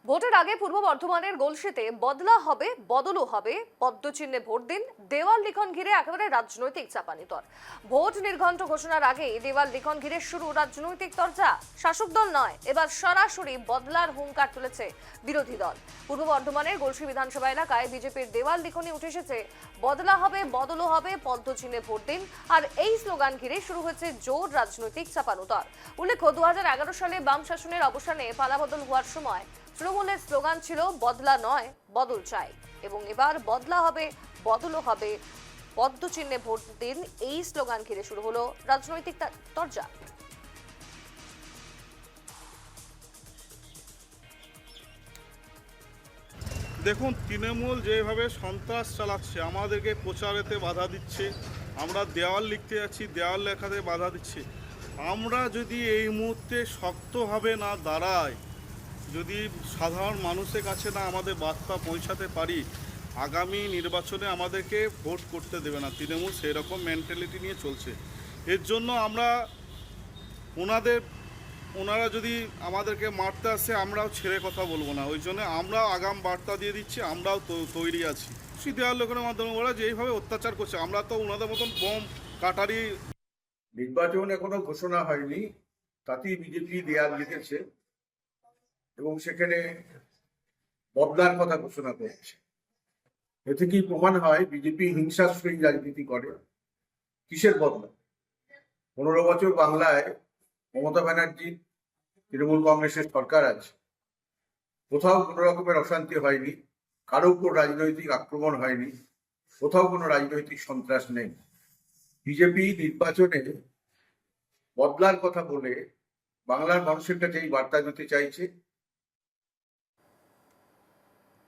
ভোটের আগে পূর্ব বর্ধমানের গলসিতে বদলা হবে বদলও হবে পদ্মচিহ্নে ভোট দিন দেওয়াল লিখন ঘিরে একেবারে রাজনৈতিক চাপানিতর। ভোট নির্ঘণ্ট ঘোষণার আগেই দেওয়াল লিখন ঘিরে শুরু রাজনৈতিক চর্চা। শাসক দল নয়, এবার সরাসরি বদলার হুঙ্কার তুলেছে বিরোধী দল। পূর্ব বর্ধমানের গলসি বিধানসভা এলাকায় বিজেপির দেওয়াল লিখনই উঠে এসেছে বদলা হবে বদলও হবে পদ্মচিহ্নে ভোট দিন, আর এই স্লোগান ঘিরে শুরু হয়েছে জোর রাজনৈতিক চাপানুতর। উল্লেখ্য 2011 সালে বাম শাসনের অবসানে পালাবদল হওয়ার সময় তৃণমূলের স্লোগান ছিল বদলা নয় বদল চাই, এবং এবার বদলা হবে বদলও হবে পদ্মচিহ্নে ভোট দিন এই স্লোগান ঘিরে শুরু হলো রাজনৈতিক তরজা। দেখুন, তৃণমূল যেভাবে সন্ত্রাস চালাচ্ছে, আমাদেরকে প্রচারেতে বাধা দিচ্ছে, আমরা দেওয়াল লিখতে যাচ্ছি দেওয়াল লেখাতে বাধা দিচ্ছে। আমরা যদি এই মুহূর্তে শক্তভাবে না দাঁড়াই, যদি সাধারণ মানুষের কাছে না আমাদের বার্তা পৌঁছাতে পারি, আগামী নির্বাচনে আমাদেরকে ভোট করতে দেবে না। তৃণমূল সেরকম মেন্টালিটি নিয়ে চলছে। এর জন্য আমরা ওনারা যদি আমাদেরকে মারতে আসে, আমরাও ছেড়ে কথা বলবো না। ওই জন্য আমরাও আগাম বার্তা দিয়ে দিচ্ছি, আমরাও তৈরি আছি। সেই দেওয়াল লোকের মাধ্যমে ওরা যেইভাবে অত্যাচার করছে, আমরা তো ওনাদের মতন বোম কাটারি। নির্বাচন এখনো ঘোষণা হয়নি, তাতেই বিজেপি দেয়াল লিখেছে এবং সেখানে বদলার কথা ঘোষণা করেছে। এ থেকেই প্রমাণ হয় বিজেপি হিংসাশ্রয়ী রাজনীতি করে। কিসের বদলা? 15 বছর বাংলায় মমতা ব্যানার্জি তৃণমূল কংগ্রেসের সরকার আছে, কোথাও কোনো রকমের অশান্তি হয়নি, কারো উপর রাজনৈতিক আক্রমণ হয়নি, কোথাও কোনো রাজনৈতিক সন্ত্রাস নেই। বিজেপি নির্বাচনে বদলার কথা বলে বাংলার মানুষের কাছে এই বার্তা দিতে চাইছে